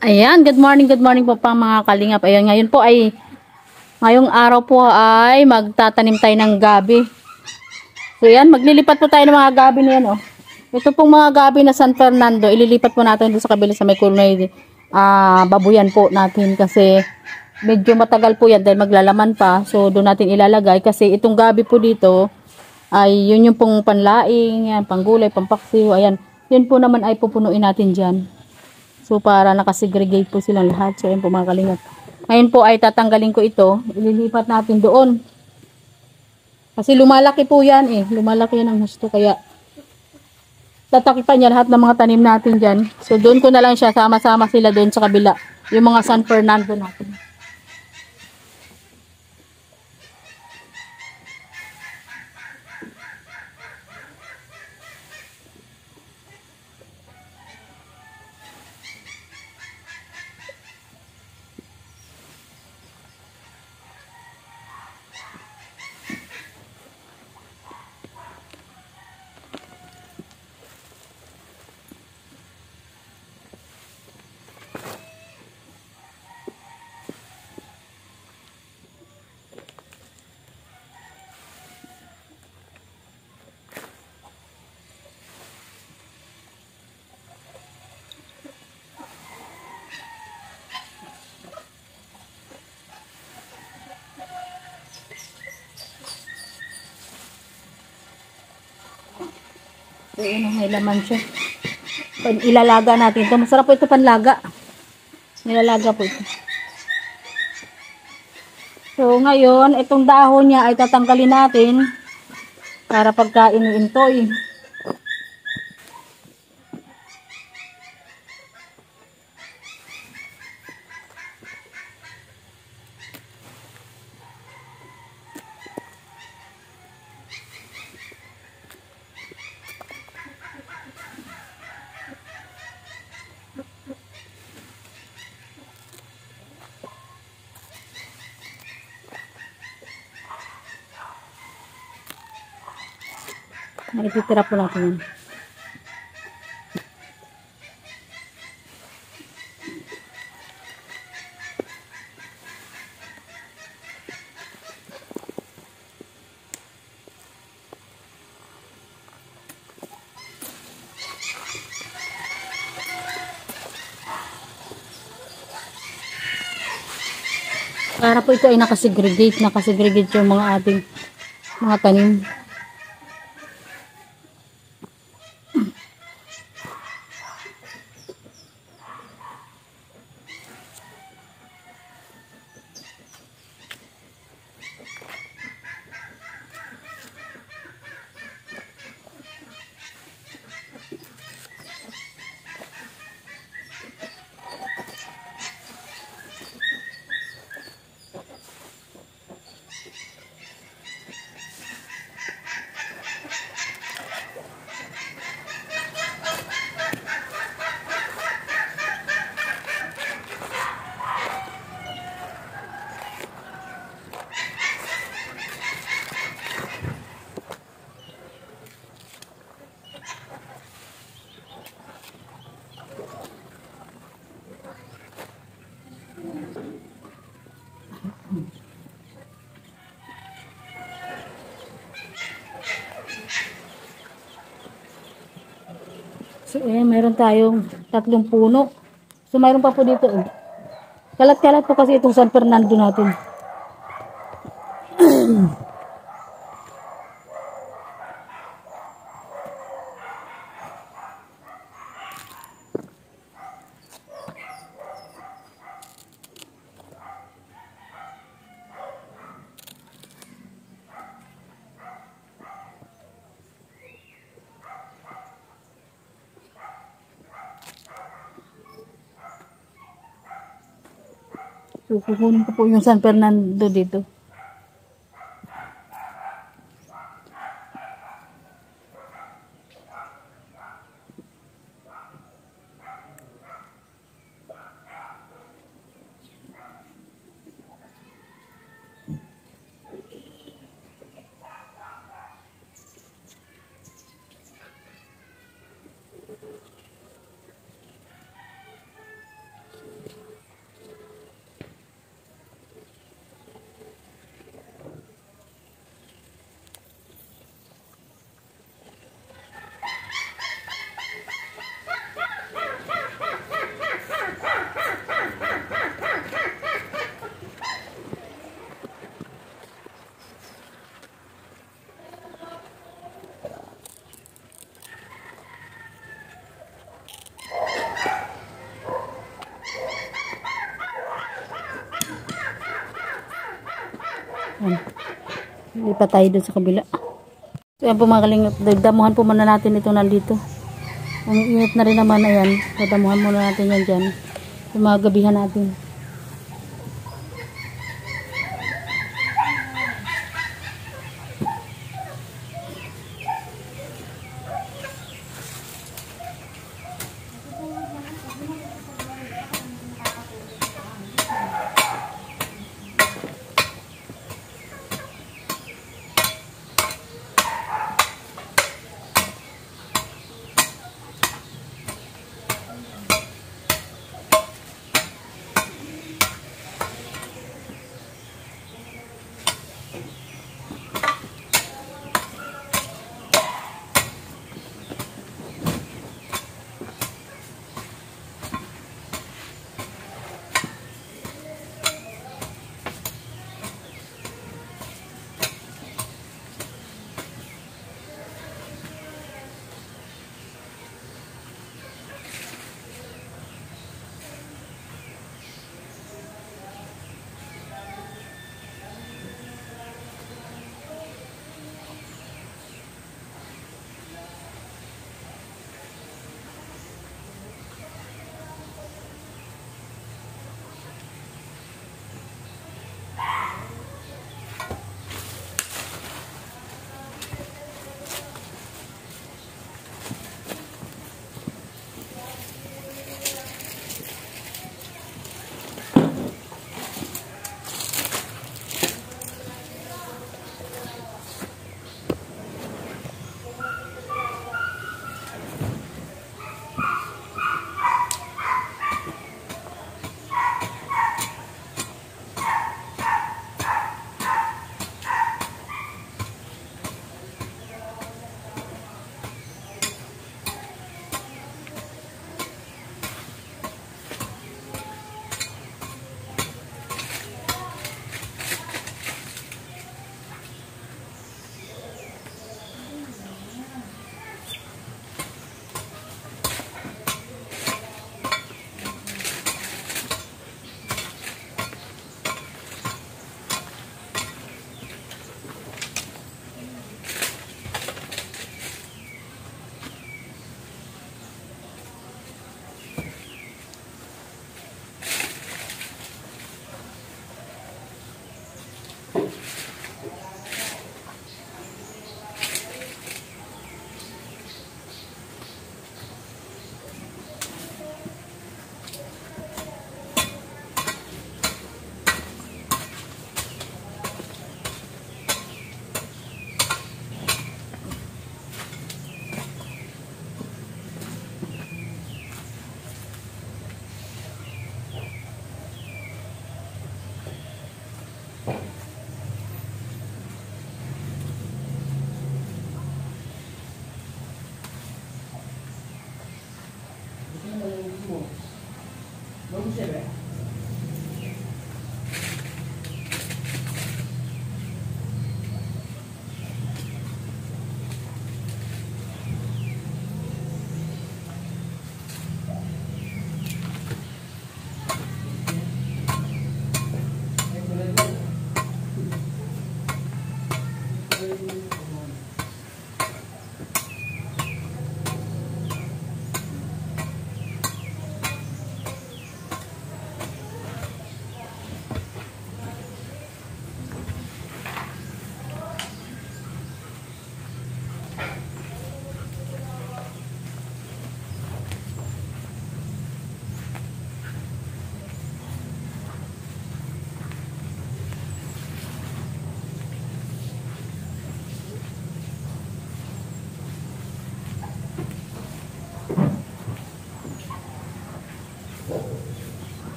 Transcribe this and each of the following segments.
Ayan, good morning po pa mga kalingap. Ayan, ngayong araw po ay magtatanim tayo ng gabi. So ayan, maglilipat po tayo ng mga gabi na yan, oh. Ito pong mga gabi na San Fernando, ililipat po natin doon sa kabila sa may kulay, babuyan po natin kasi medyo matagal po yan dahil maglalaman pa. So doon natin ilalagay kasi itong gabi po dito ay yun yung pong panlaing, yan, panggulay, pampaksiw, ayan. Yun po naman ay pupunuin natin dyan. So, para nakasegregate po silang lahat. So, ayan po mga kalingap. Ngayon po ay tatanggalin ko ito. Ililipat natin doon. Kasi lumalaki po yan eh. Lumalaki yan ang husto. Kaya, tatakipan niya lahat ng mga tanim natin dyan. So, doon ko na lang siya. Sama-sama sila doon sa kabila. Yung mga San Fernando natin. So, yun, may laman siya. Ilalaga natin ito. Masarap po ito panlaga. Nilalaga po ito. So, ngayon, itong dahon niya ay tatanggalin natin para pagkain ni Intoy. Ititira po natin yun. Para po ito ay nakasegregate yung mga ating mga tanim. So, mayroon tayong 3 puno. So, mayroon pa po dito. Kalat-kalat po kasi itong San Fernando natin. So, kukunin ko po yung San Fernando dito. Ayan. Lipat tayo dun sa kabila. So yan po mga kalingap, damuhan po muna natin ito nandito. Ang init na rin naman, ayan. Damuhan muna natin yan dyan. Yung mga gabihan natin.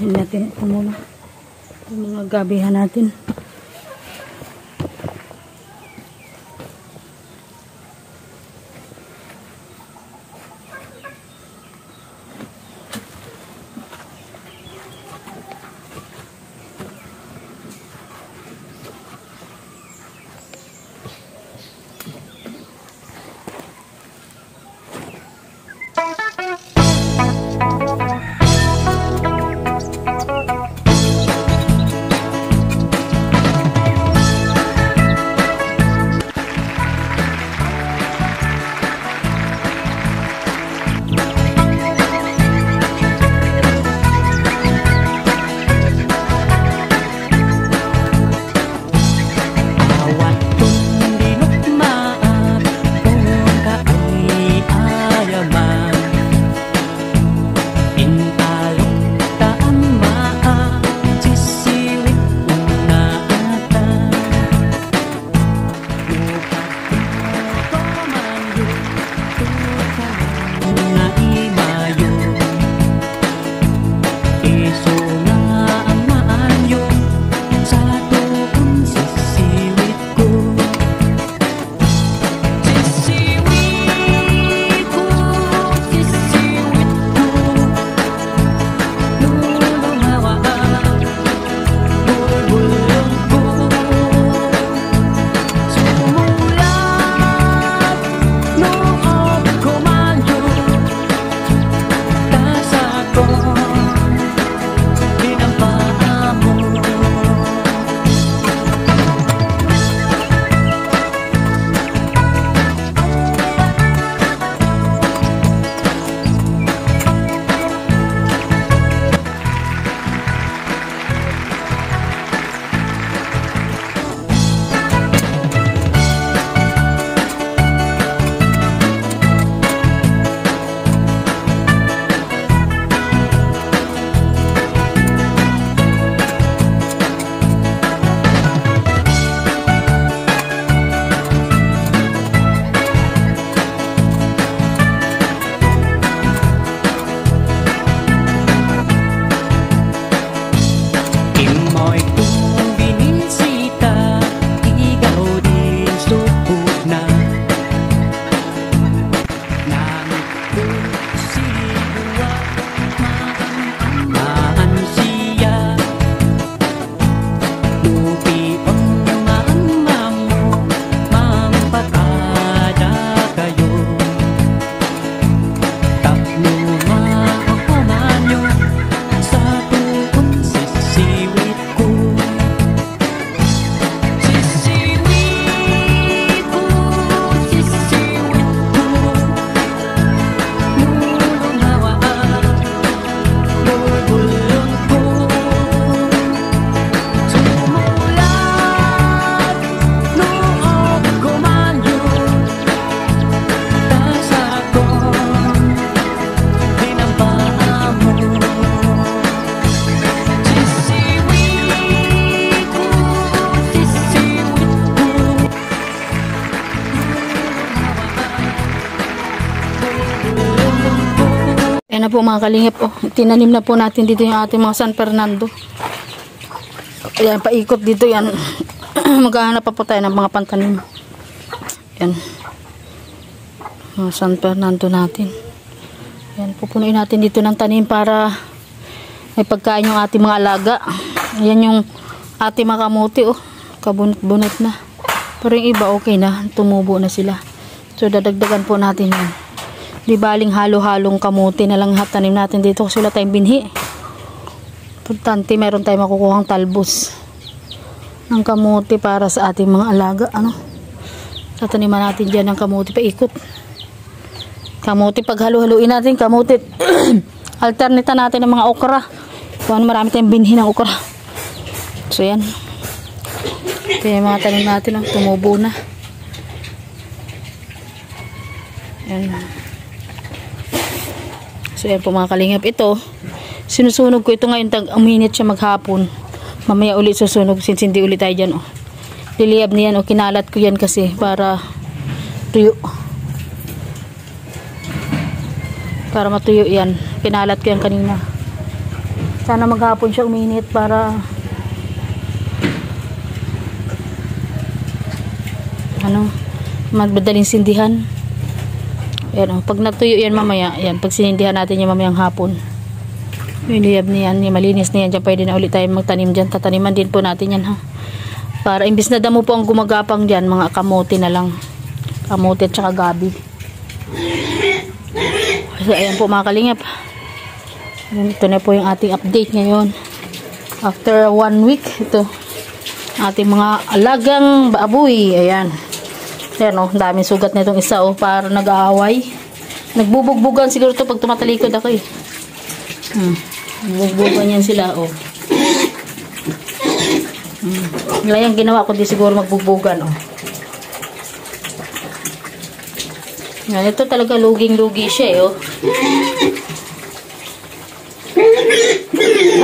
Bilhin natin ito muna. Yung mga gabihan natin. ayan na po mga kalingap. Oh, tinanim na po natin dito yung ating mga San Fernando. Ayan, paikot dito yan. Maghahanap pa po tayo ng mga pantanim. Ayan. Mga San Fernando natin. Ayan, pupunuin natin dito ng tanim para may pagkain yung ating mga alaga. Ayan yung ating mga kamuti. Oh, kabunot-bunot na. Pero yung iba okay na. Tumubo na sila. So, dadagdagan po natin yan. Di baling halo-halong kamuti na lang tanim natin dito kasi wala tayong binhi. Importante, meron tayong makukuhang talbos ng kamuti para sa ating mga alaga. Ano? Tataniman natin dyan ng kamuti paikot. Kamuti, pag halo-haluin natin kamuti, alternita natin ng mga okra. So, marami tayong binhi ng okra. So, yan. Ito yung mga tanim natin. Oh, tumubo na. Yan. So, yan po mga kalingap. Ito, sinusunog ko ito ngayon. Uminit siya maghapon. Mamaya ulit susunog. Since hindi ulit tayo dyan. Oh. Liliyab niyan. Oh. Kinalat ko yan kasi para tuyo. Para matuyo yan. Kinalat ko yan kanina. Sana maghapon siya uminit para madaling sindihan. Ayan, oh, pag natuyo yan mamaya, ayan, pag sinindihan natin yan mamayang hapon, yung liyab niyan, yung malinis na yan, dyan pwede na ulit tayo magtanim dyan. Tataniman din po natin yan, ha, para imbis na damo po ang gumagapang dyan, mga kamote na lang, kamote at saka gabi. So, ayan po mga kalingap, ito na po yung ating update ngayon after 1 week. Ito ating mga alagang baboy. Ayan. Ayan, oh, daming sugat na itong isa, oh, para nag-aaway. Nagbubugbugan siguro to pag tumatalikod ako, eh. Nagbubugbugan yan sila, oh. Wala yung ginawa ko, di siguro magbugbugan, oh. Yan, ito talaga luging-lugi siya, eh, oh.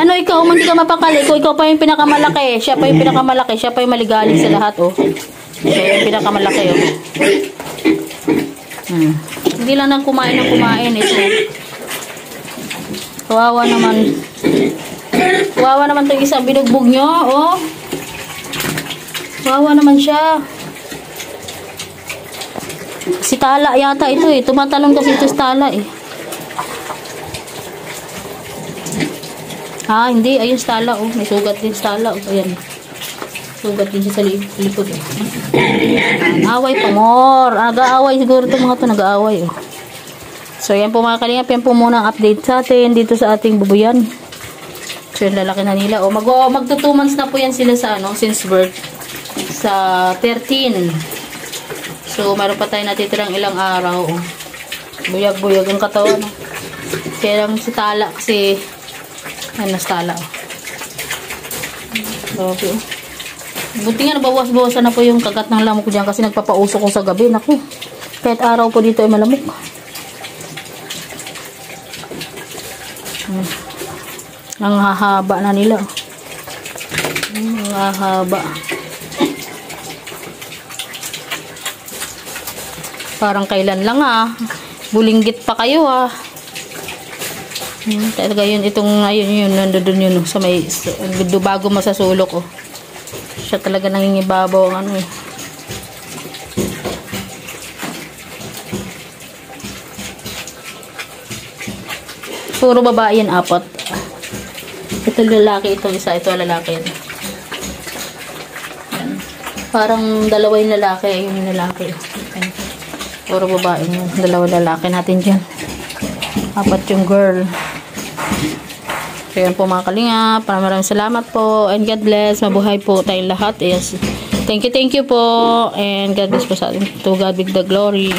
Ano, ikaw, hindi ka mapakali. Kung ikaw pa yung pinakamalaki, siya pa yung pinakamalaki, siya pa yung maligalig sa lahat, oh. Siya yung pinakamalaki, oh. Hindi lang nang kumain ng kumain, ito. Kawawa naman. Kawawa naman itong isang binugbog nyo, oh. Kawawa naman siya. Si Tala yata ito, eh. Tumatalon kasi ito si Tala, eh. Ah, hindi. Ayun, si Tala, oh. May sugat din si Tala, oh. Ayan. Sugat din siya sa likod, eh. Away pa more. Nag-aaway siguro itong mga ito. Nag-aaway, oh. So, yan po mga kalingap. Yan po muna ang update sa atin dito sa ating bubuyan. So, yung lalaki na nila. O, magto 2 months na po yan sila sa, ano, since birth. Sa 13. So, meron pa tayo natitirang ilang araw. O. Buyag-buyag ang katawan. O. Kaya lang si Tala kasi, ay, nas Tala. O. Okay. Buti nga, nabawas-bawasan na po yung kagat ng lamok dyan kasi nagpapauso ko sa gabi. Naku, kahit araw po dito ay malamok. Ang hahaba na nila. Ang hahaba. Parang kailan lang, ah. Bulinggit pa kayo, ah. Talaga yun, itong, ayun yun, nandun yun, sa may, bago mo sa sulok, oh. Siya talaga nangingibabaw ang ano, eh. Puro babae yan, 4. Ito lalaki, itong isa, ito lalaki yan. Yan. Parang 2 yung lalaki, yung lalaki. Yan. Puro babae yan. 2 lalaki natin dyan. 4 yung girl. So yan po mga kalingap. Maraming salamat po. And God bless. Mabuhay po tayong lahat. Yes. Thank you po. And God bless po sa atin. To God be the glory.